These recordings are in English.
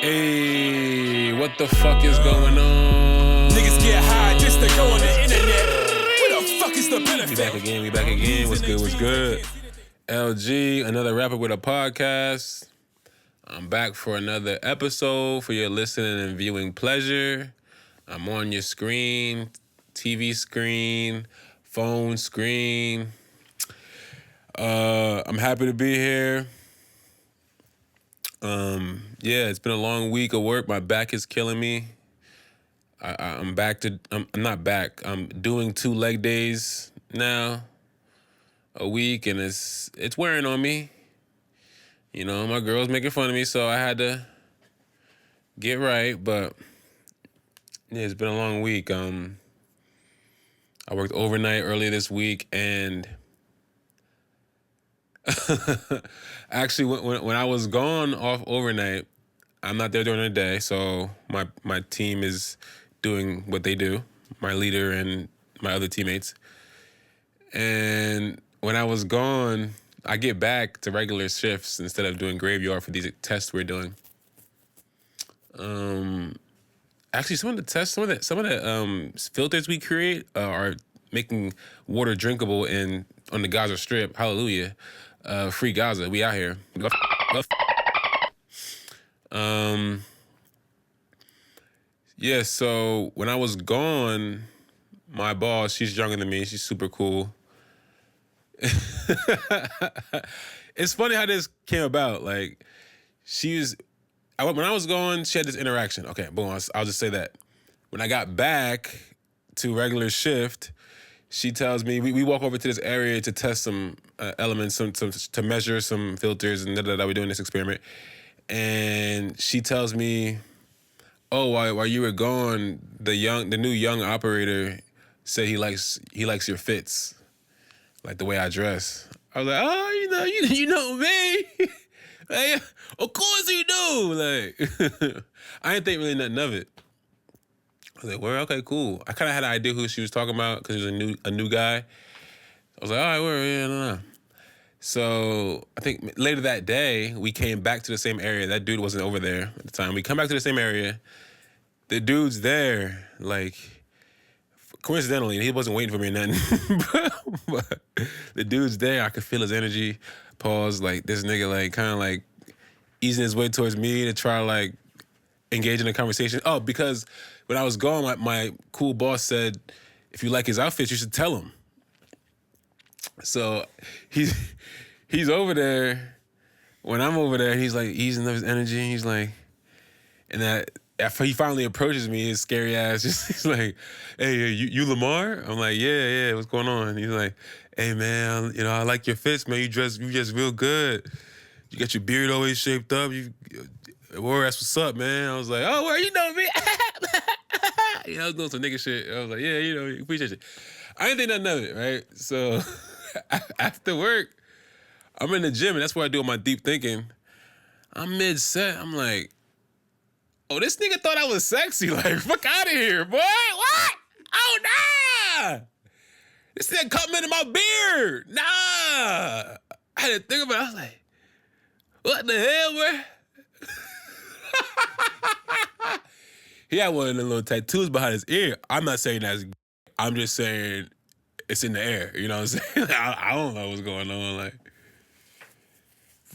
Hey, what the fuck is going on? Niggas get high just to go on the internet. What the fuck is the benefit? We back again. What's good? LG, another rapper with a podcast. I'm back for another episode for your listening and viewing pleasure. I'm on your screen, TV screen, phone screen. I'm happy to be here. It's been a long week of work. My back is killing me. I'm not back. I'm doing 2 leg days now a week, and it's wearing on me. You know, my girl's making fun of me, so I had to get right. But yeah, it's been a long week. I worked overnight earlier this week, and actually, when I was gone off overnight, I'm not there during the day, so my team is doing what they do, my leader and my other teammates. And when I was gone, I get back to regular shifts instead of doing graveyard for these tests we're doing. Actually, some of the filters we create are making water drinkable on the Gaza Strip. Hallelujah. Free Gaza. We out here. So when I was gone, my boss, she's younger than me. She's super cool. It's funny how this came about. Like, when I was gone, she had this interaction. Okay, boom, I'll just say that. When I got back to regular shift, she tells me, we walk over to this area to test some elements, to measure some filters, and we're doing this experiment. And she tells me, oh, while you were gone, the new young operator said he likes your fits, like the way I dress. I was like, oh, you know me. Like, of course you do. Like, I didn't think really nothing of it. I was like, well, okay, cool. I kind of had an idea who she was talking about because he was a new guy. I was like, all right, no. So I think later that day, we came back to the same area. That dude wasn't over there at the time. We come back to the same area. The dude's there, like, coincidentally, he wasn't waiting for me or nothing. but the dude's there. I could feel his energy. Pause. Like, this nigga, like, kind of, like, easing his way towards me to try to, like, engage in a conversation. Oh, because when I was gone, my cool boss said, if you like his outfits, you should tell him. So he's over there. When I'm over there, he's like easing up his energy. He's like, and that after he finally approaches me, his scary ass, he's like, hey, you Lamar? I'm like, yeah, what's going on? He's like, hey man, I like your fits, man. You dress real good. You got your beard always shaped up. That's what's up, man. I was like, oh, where you know me? I was doing some nigga shit. I was like, yeah, appreciate it. I didn't think nothing of it, right? So after work, I'm in the gym, and that's where I do all my deep thinking. I'm mid-set. I'm like, oh, this nigga thought I was sexy. Like, fuck out of here, boy. What? Oh, nah. This nigga complimented my beard. Nah. I had to think about it. I was like, what the hell, bro? He had one of the little tattoos behind his ear. I'm not saying that's. I'm just saying it's in the air. You know what I'm saying? I don't know what's going on. Like,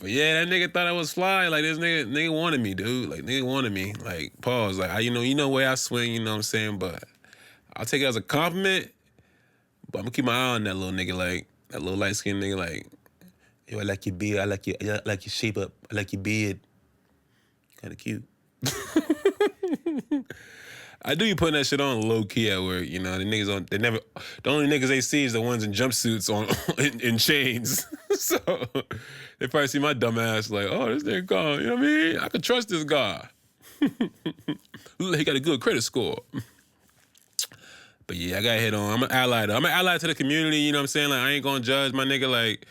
but yeah, that nigga thought I was fly. Like, this nigga wanted me, dude. Like, nigga wanted me. Like, pause. Like, you know where I swing. You know what I'm saying? But I'll take it as a compliment. But I'm gonna keep my eye on that little nigga. Like, that little light skinned nigga. Like, yo, I like your beard. I like your shape up. I like your beard. Kind of cute. I do be putting that shit on low key at work, the niggas the only niggas they see is the ones in jumpsuits in chains. So they probably see my dumb ass like, oh, this nigga gone, you know what I mean? I can trust this guy. He got a good credit score. But yeah, I got hit on. I'm an ally though. I'm an ally to the community, you know what I'm saying? Like, I ain't gonna judge my nigga, like,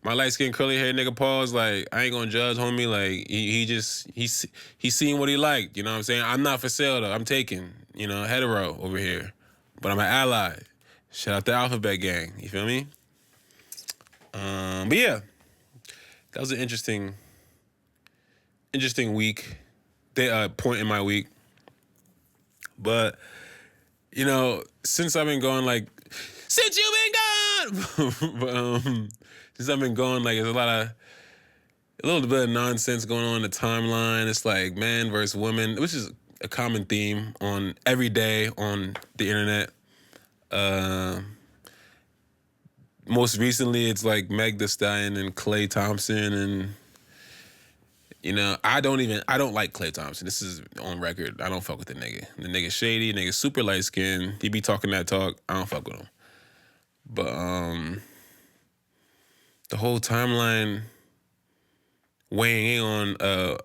my light-skinned curly hair nigga pause, like, I ain't gonna judge homie. Like, he's seeing what he liked, you know what I'm saying? I'm not for sale though. I'm taking, hetero over here. But I'm an ally. Shout out the Alphabet Gang. You feel me? But yeah, that was an interesting week. point in my week. But, you know, since I've been going, like, since you've been gone, but, since I've been going, like, there's a little bit of nonsense going on in the timeline. It's like man versus woman, which is a common theme on every day on the internet. Most recently, it's like Meg Thee Stallion and Klay Thompson, and you know, I don't like Klay Thompson. This is on record. I don't fuck with the nigga. The nigga shady. The nigga super light skinned. He be talking that talk. I don't fuck with him. But the whole timeline weighing in on a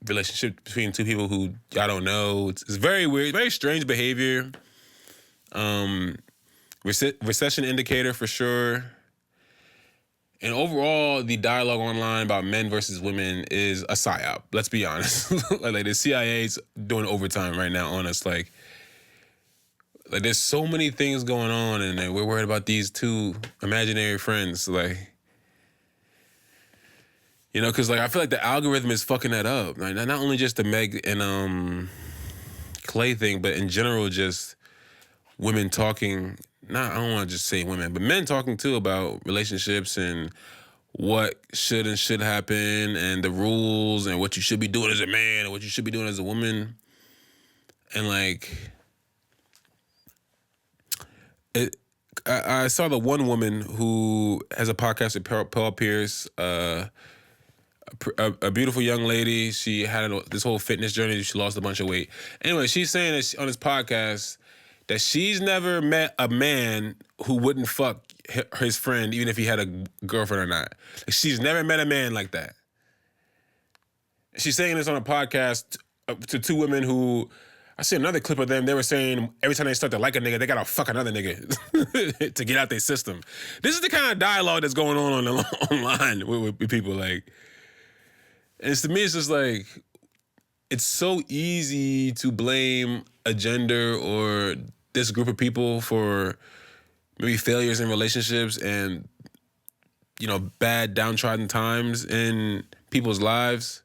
relationship between two people who y'all don't know. It's very weird, very strange behavior. Recession indicator for sure. And overall, the dialogue online about men versus women is a psyop. Let's be honest. like the CIA's doing overtime right now on us. Like there's so many things going on, and we're worried about these two imaginary friends. Like, you know, because like I feel like the algorithm is fucking that up. Like, not only just the Meg and Klay thing, but in general, just women talking. I don't want to just say women, but men talking too about relationships and what should and should happen and the rules and what you should be doing as a man and what you should be doing as a woman. And like, I saw the one woman who has a podcast with Paul Pierce, a beautiful young lady. She had this whole fitness journey. She lost a bunch of weight. Anyway, she's saying that on this podcast that she's never met a man who wouldn't fuck his friend, even if he had a girlfriend or not. Like, she's never met a man like that. She's saying this on a podcast to two women who, I see another clip of them, they were saying every time they start to like a nigga, they gotta fuck another nigga to get out their system. This is the kind of dialogue that's going on online with people. Like, and to me, it's just like, it's so easy to blame a gender or this group of people for maybe failures in relationships and, you know, bad downtrodden times in people's lives,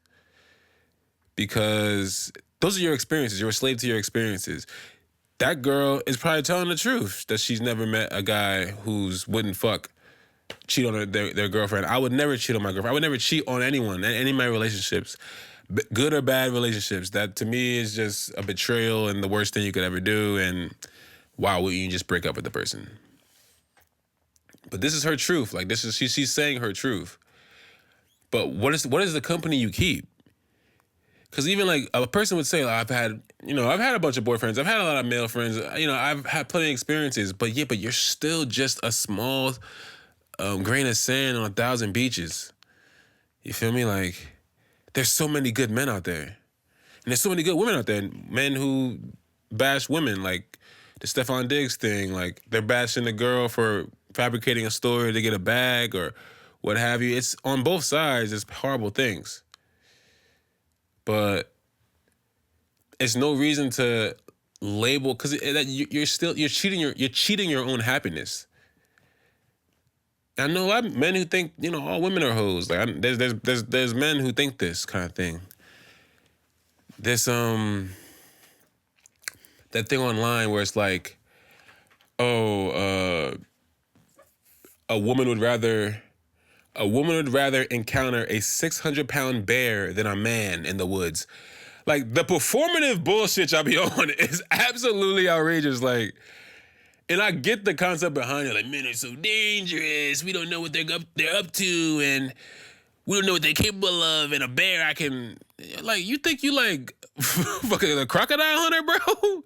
because those are your experiences. You're a slave to your experiences. That girl is probably telling the truth that she's never met a guy who's wouldn't cheat on their girlfriend. I would never cheat on my girlfriend. I would never cheat on anyone, any of my relationships. Good or bad relationships. That to me is just a betrayal and the worst thing you could ever do. And why wouldn't you just break up with the person? But this is her truth. Like, this is she's saying her truth. But what is the company you keep? Because even like a person would say, like, I've had a bunch of boyfriends. I've had a lot of male friends. You know, I've had plenty of experiences. But you're still just a small grain of sand on 1,000 beaches. You feel me? Like, there's so many good men out there. And there's so many good women out there. Men who bash women, like the Stefan Diggs thing. Like, they're bashing the girl for fabricating a story to get a bag or what have you. It's on both sides. It's horrible things. But it's no reason to label, because you're cheating your own happiness. I know men who think, you know, all women are hoes. Like, there's men who think this kind of thing. There's that thing online where it's like, a woman would rather encounter a 600-pound bear than a man in the woods. Like, the performative bullshit y'all be on is absolutely outrageous. Like, and I get the concept behind it. Like, men are so dangerous. We don't know what they're up to, and we don't know what they're capable of. And a bear, like, you think you like fucking a crocodile hunter, bro?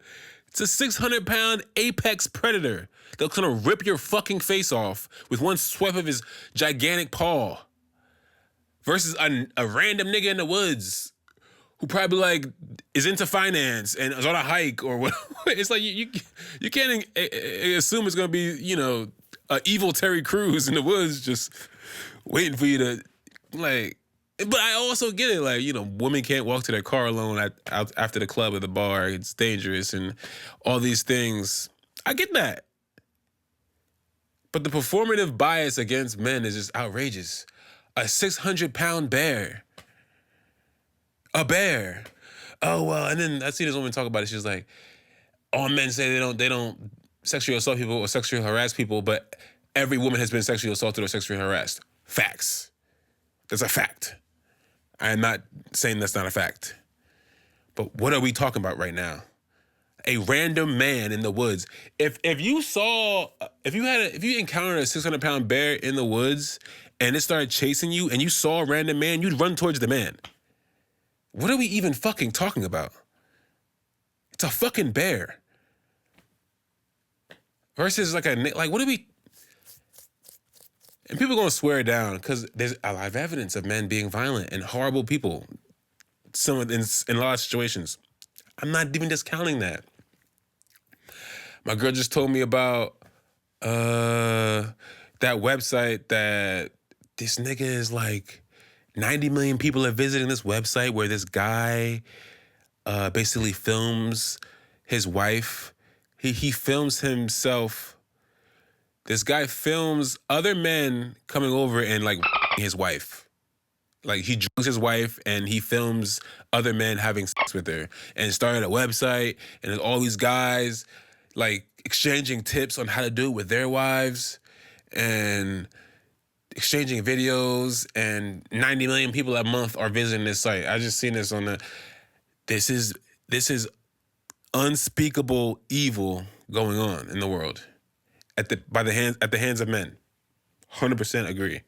It's a 600-pound apex predator. They'll kind of rip your fucking face off with one swipe of his gigantic paw. Versus a random nigga in the woods who probably like is into finance and is on a hike or whatever. It's like you can't assume it's gonna be, you know, an evil Terry Crews in the woods just waiting for you to like. But I also get it, like, you know, women can't walk to their car alone after the club or the bar. It's dangerous and all these things. I get that. But the performative bias against men is just outrageous. A 600-pound bear. A bear. oh well, and then I see this woman talk about it. She's like, all men say they don't sexually assault people or sexually harass people, but every woman has been sexually assaulted or sexually harassed. Facts. That's a fact. I am not saying that's not a fact. But what are we talking about right now? A random man in the woods. If you encountered a 600-pound bear in the woods and it started chasing you and you saw a random man, you'd run towards the man. What are we even fucking talking about? It's a fucking bear. Versus like what are we? And people are gonna swear it down because there's a lot of evidence of men being violent and horrible people. Some in a lot of situations. I'm not even discounting that. My girl just told me about that website that this nigga is like 90 million people are visiting this website where this guy basically films his wife. He films himself. This guy films other men coming over and like his wife. Like he drugs his wife and he films other men having sex with her. And started a website and there's all these guys like exchanging tips on how to do it with their wives and exchanging videos, and 90 million people a month are visiting this site. I just seen this on the. This is unspeakable evil going on in the world at the hands of men. 100% agree.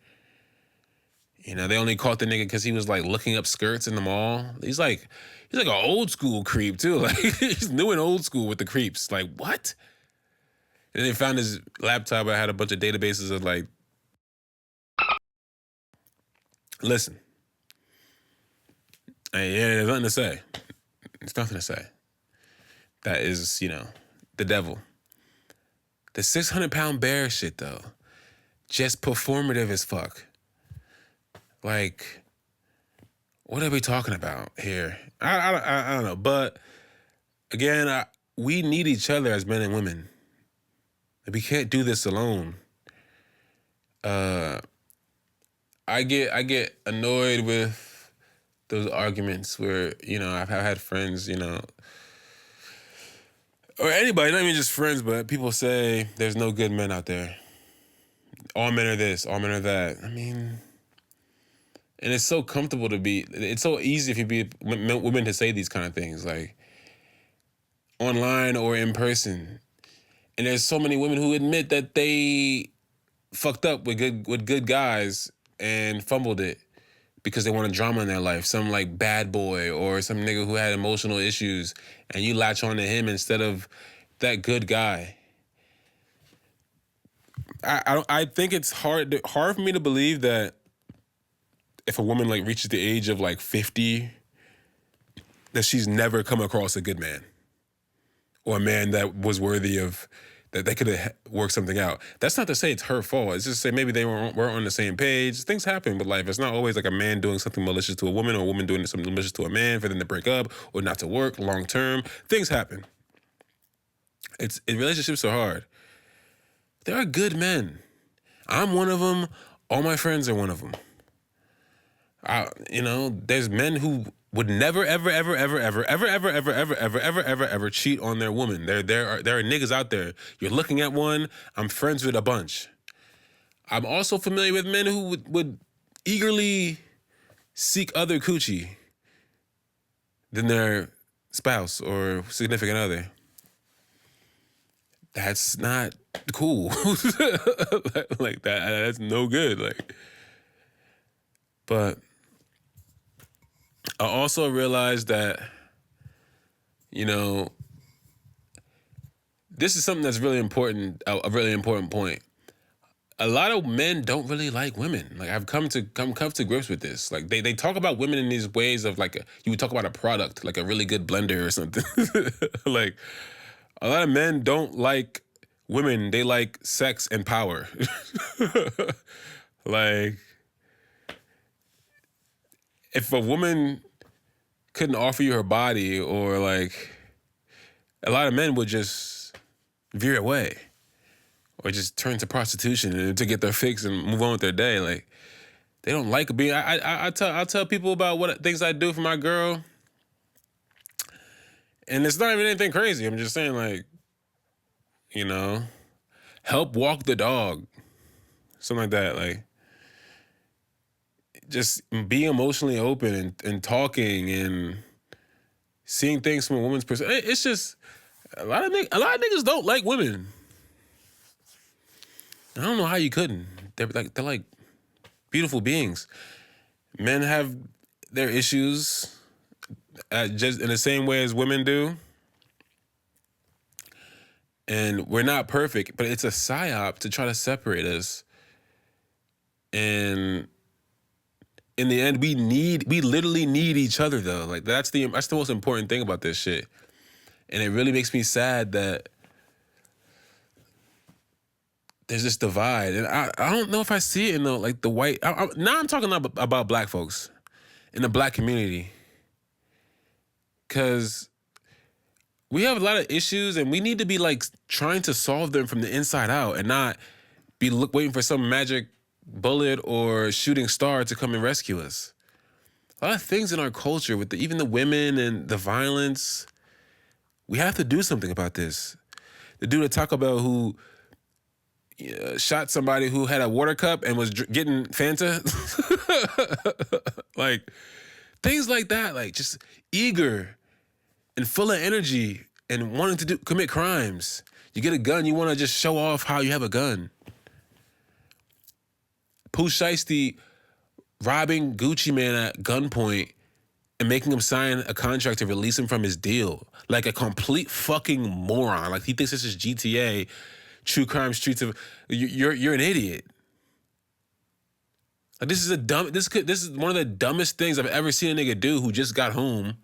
You know, they only caught the nigga because he was like looking up skirts in the mall. He's like an old school creep too. Like he's new and old school with the creeps. Like what? And then they found his laptop. I had a bunch of databases of like. Listen. Hey, yeah, there's nothing to say. There's nothing to say. That is, the devil. The 600-pound bear shit though, just performative as fuck. Like, what are we talking about here? I don't know. But again, we need each other as men and women. We can't do this alone. I get annoyed with those arguments where, I've had friends, or anybody, not even just friends, but people say there's no good men out there. All men are this, all men are that. I mean, and it's so comfortable it's so easy for women to say these kind of things, like online or in person. And there's so many women who admit that they fucked up with good guys and fumbled it because they wanted drama in their life. Some like bad boy or some nigga who had emotional issues, and you latch on to him instead of that good guy. I think it's hard for me to believe that if a woman like reaches the age of like 50, that she's never come across a good man or a man that was worthy of, that they could have worked something out. That's not to say it's her fault. It's just to say maybe they weren't on the same page. Things happen with life. It's not always like a man doing something malicious to a woman or a woman doing something malicious to a man for them to break up or not to work long term. Things happen. Relationships are hard. There are good men. I'm one of them. All my friends are one of them. There's men who would never, ever, ever, ever, ever, ever, ever, ever, ever, ever, ever, ever, ever cheat on their woman. There are niggas out there. You're looking at one. I'm friends with a bunch. I'm also familiar with men who would eagerly seek other coochie than their spouse or significant other. That's not cool. Like that. That's no good. Like, but I also realized that, this is something that's really important, a really important point. A lot of men don't really like women. Like I've come to grips with this. Like they talk about women in these ways of like, you would talk about a product, like a really good blender or something. Like a lot of men don't like women. They like sex and power. Like if a woman couldn't offer you her body, or like a lot of men would just veer away or just turn to prostitution to get their fix and move on with their day. Like they don't like being. I'll tell people about what things I do for my girl. And it's not even anything crazy. I'm just saying, like, you know, help walk the dog. Something like that. Like, just be emotionally open and talking and seeing things from a woman's perspective. It's just a lot of niggas don't like women. I don't know how you couldn't. They're like beautiful beings. Men have their issues just in the same way as women do. And we're not perfect, but it's a psyop to try to separate us. And in the end, we literally need each other though. Like that's the most important thing about this shit. And it really makes me sad that there's this divide. And I don't know if I see it in the white. Now I'm talking about black folks in the black community. Because we have a lot of issues and we need to be like trying to solve them from the inside out and not be waiting for some magic bullet or shooting star to come and rescue us. A lot of things in our culture with even the women and the violence, we have to do something about this. The dude at Taco Bell who shot somebody who had a water cup and was getting Fanta. Like, things like that, like just eager and full of energy and wanting to commit crimes. You get a gun, you want to just show off how you have a gun. Pooh Shiesty robbing Gucci Mane at gunpoint and making him sign a contract to release him from his deal. Like a complete fucking moron. Like he thinks this is GTA, True Crime Streets of... You're an idiot. Like this is one of the dumbest things I've ever seen a nigga do who just got home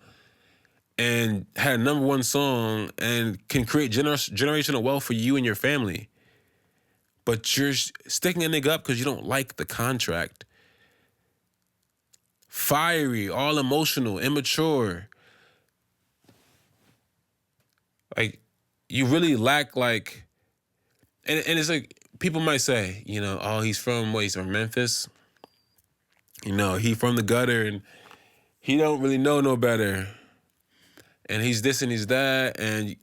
and had a #1 song and can create generational wealth for you and your family. But you're sticking a nigga up because you don't like the contract. Fiery, all emotional, immature. Like, you really lack, like... And it's like, people might say, you know, oh, he's from Memphis. You know, he from the gutter and he don't really know no better. And he's this and he's that. And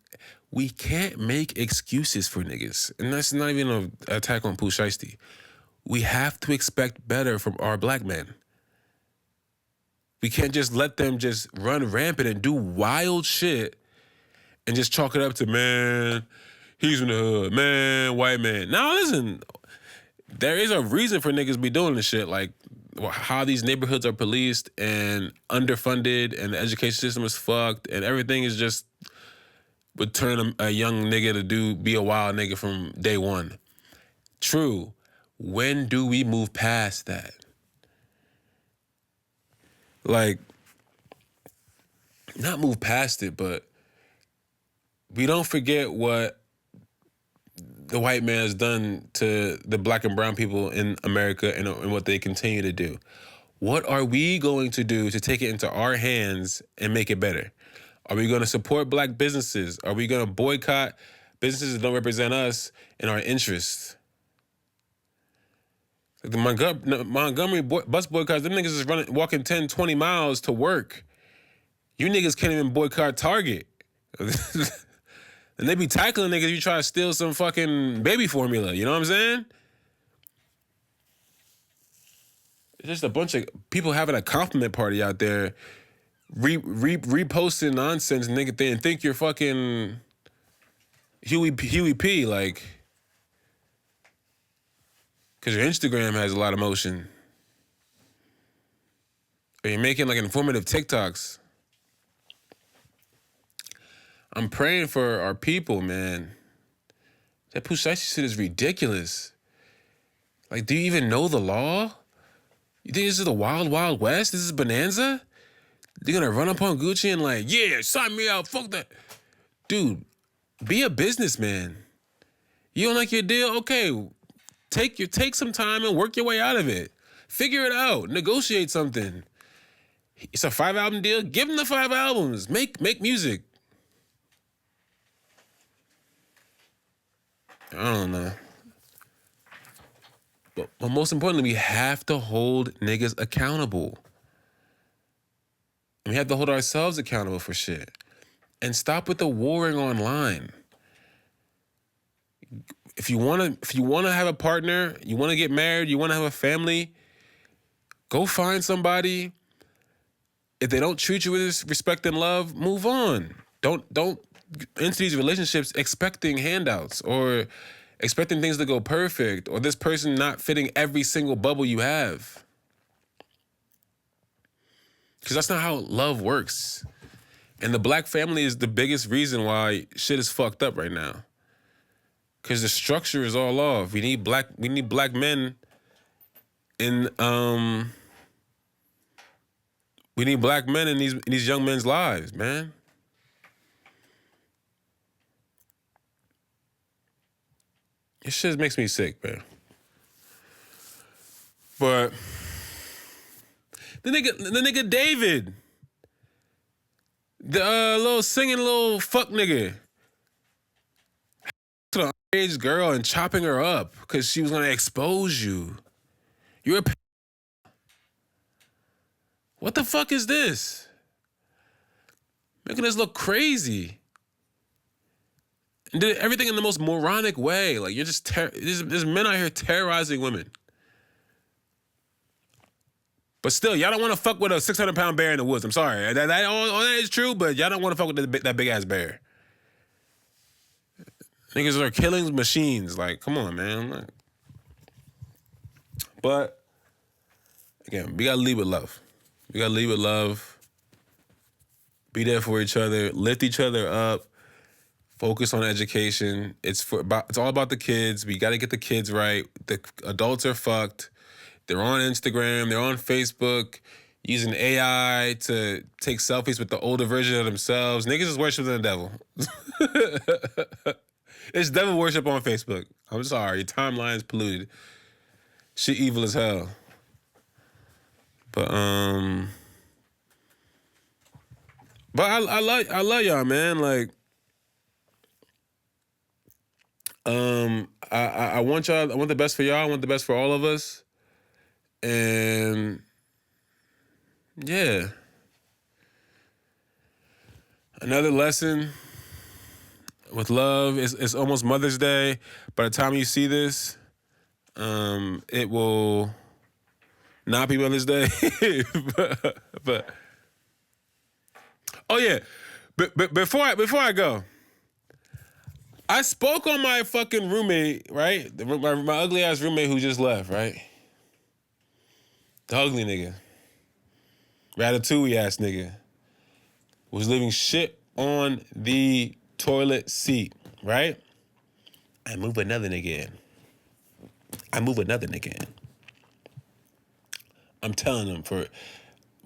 we can't make excuses for niggas. And that's not even an attack on Pooh Shiesty. We have to expect better from our black men. We can't just let them just run rampant and do wild shit and just chalk it up to, man, he's in the hood, man, white man. Now listen, there is a reason for niggas be doing this shit. Like how these neighborhoods are policed and underfunded and the education system is fucked and everything is just would turn a young nigga to be a wild nigga from day one. True. When do we move past that? Like, not move past it, but we don't forget what the white man has done to the black and brown people in America and what they continue to do. What are we going to do to take it into our hands and make it better? Are we going to support black businesses? Are we going to boycott businesses that don't represent us and our interests? Like the Montgomery bus boycotts, them niggas is walking 10, 20 miles to work. You niggas can't even boycott Target. And they be tackling niggas if you try to steal some fucking baby formula. You know what I'm saying? It's just a bunch of people having a compliment party out there, reposting nonsense, nigga, and think you're fucking Huey P. Like, because your Instagram has a lot of motion, or you're making like informative TikToks. I'm praying for our people, man. That Pooh Shiesty shit is ridiculous. Like, do you even know the law? You think this is the Wild Wild West? This is Bonanza? They're gonna run up on Gucci and like, yeah, sign me out, fuck that. Dude, be a businessman. You don't like your deal? Okay, take some time and work your way out of it. Figure it out. Negotiate something. It's a 5-album deal. Give them the 5 albums. Make music. I don't know. But most importantly, we have to hold niggas accountable. And we have to hold ourselves accountable for shit. and stop with the warring online. If you wanna have a partner, you wanna get married, you wanna have a family, go find somebody. If they don't treat you with respect and love, move on. Don't enter these relationships expecting handouts or expecting things to go perfect or this person not fitting every single bubble you have. Because that's not how love works. And the black family is the biggest reason why shit is fucked up right now. Because the structure is all off. We need black men in we need black men in these young men's lives, man. This shit makes me sick, man. But the nigga David, the little singing little fuck nigga, to the underage girl and chopping her up because she was gonna expose you. You're a. What the fuck is this? Making us look crazy. And did everything in the most moronic way. Like, you're just, there's men out here terrorizing women. But still, y'all don't want to fuck with a 600-pound bear in the woods. I'm sorry. All that is true, but y'all don't want to fuck with that big-ass bear. Niggas are killing machines. Like, come on, man. But, again, we got to lead with love. We got to lead with love. Be there for each other. Lift each other up. Focus on education. It's all about the kids. We got to get the kids right. The adults are fucked. They're on Instagram. They're on Facebook, using AI to take selfies with the older version of themselves. Niggas is worshiping the devil. It's devil worship on Facebook. I'm sorry. Your timeline is polluted. Shit evil as hell. But I love y'all, man. Like, I want y'all. I want the best for y'all. I want the best for all of us. And yeah, another lesson with love. It's almost Mother's Day. By the time you see this, it will not be Mother's Day. but oh yeah, but before I go. I spoke on my fucking roommate, right? My ugly ass roommate who just left, right? The ugly nigga. Ratatouille ass nigga. Was leaving shit on the toilet seat, right? I move another nigga in. I'm telling them for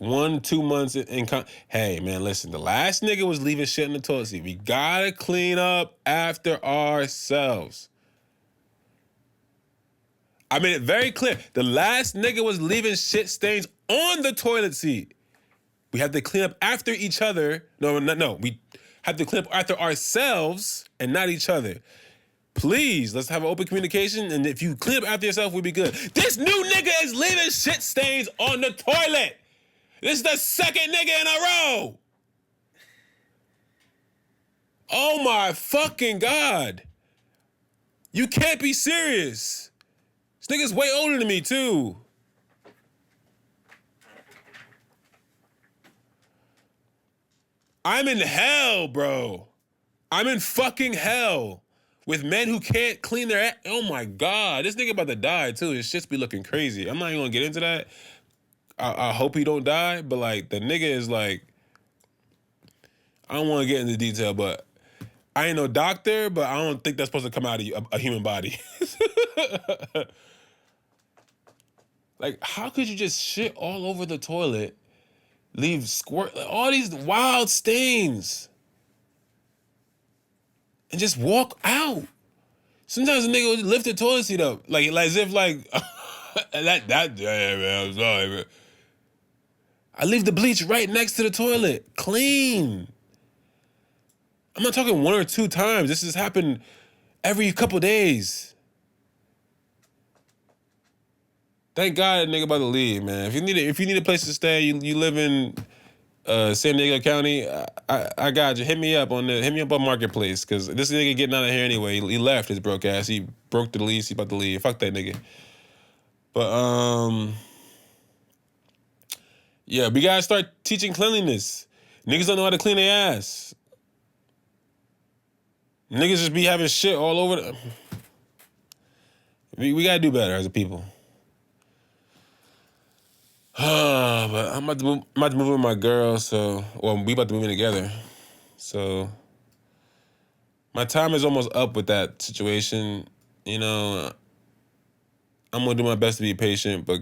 1-2 months hey, man, listen. The last nigga was leaving shit in the toilet seat. We gotta clean up after ourselves. I made it very clear. The last nigga was leaving shit stains on the toilet seat. We have to clean up after each other. No. We have to clean up after ourselves and not each other. Please, let's have an open communication. And if you clean up after yourself, we'll be good. This new nigga is leaving shit stains on the toilet. This is the second nigga in a row. Oh my fucking God. You can't be serious. This nigga's way older than me too. I'm in hell, bro. I'm in fucking hell with men who can't clean their ass. Oh my God. This nigga about to die too. His shit's be looking crazy. I'm not even gonna get into that. I hope he don't die, but like the nigga is like, I don't want to get into detail, but I ain't no doctor, but I don't think that's supposed to come out of a human body. Like, how could you just shit all over the toilet, leave squirt, all these wild stains, and just walk out? Sometimes a nigga would lift the toilet seat up, like as if like that. Yeah, man, I'm sorry, man. I leave the bleach right next to the toilet, clean. I'm not talking 1 or 2 times. This has happened every couple days. Thank God that nigga about to leave, man. If you need a place to stay, you live in San Diego County, I got you. Hit me up on Marketplace, because this nigga getting out of here anyway. He left, his broke ass. He broke the lease. He about to leave. Fuck that nigga. But yeah, we gotta start teaching cleanliness. Niggas don't know how to clean their ass. Niggas just be having shit all over. We gotta do better as a people. But I'm about to move with my girl, we about to move in together. So my time is almost up with that situation. You know, I'm gonna do my best to be patient, but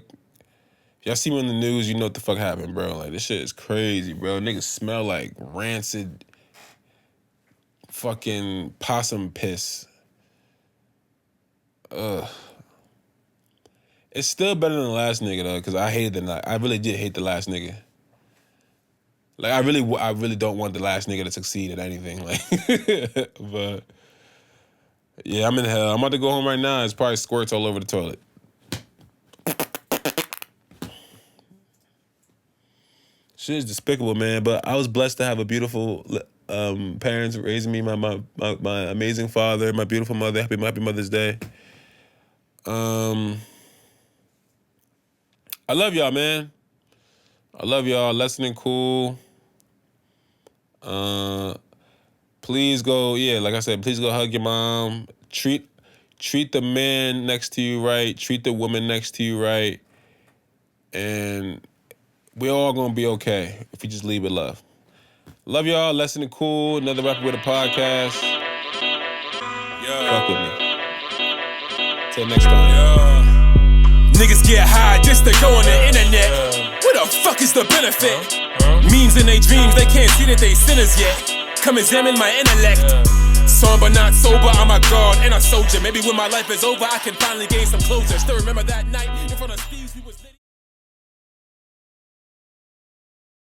if y'all see me on the news, you know what the fuck happened, bro. Like, this shit is crazy, bro. Niggas smell like rancid fucking possum piss. Ugh. It's still better than the last nigga though, because I really did hate the last nigga. Like, I really don't want the last nigga to succeed at anything. Like, but yeah, I'm in hell. I'm about to go home right now. It's probably squirts all over the toilet. Shit is despicable, man. But I was blessed to have a beautiful parents raising me. My amazing father, my beautiful mother. Happy Mother's Day. I love y'all, man. I love y'all. Lesson cool. Please go, like I said, please go hug your mom. Treat the man next to you right. Treat the woman next to you right. And we're all gonna be okay if we just leave with love. Love y'all. Lesson cool. Another Rapper with a Podcast. Fuck with me. Till next time. Niggas get high just to go on the internet. What the fuck is the benefit? Memes in they dreams, they can't see that they sinners yet. Come examine my intellect. Somber, not sober, I'm a god and a soldier. Maybe when my life is over, I can finally gain some closure. Still remember that night in front of Steve's, we was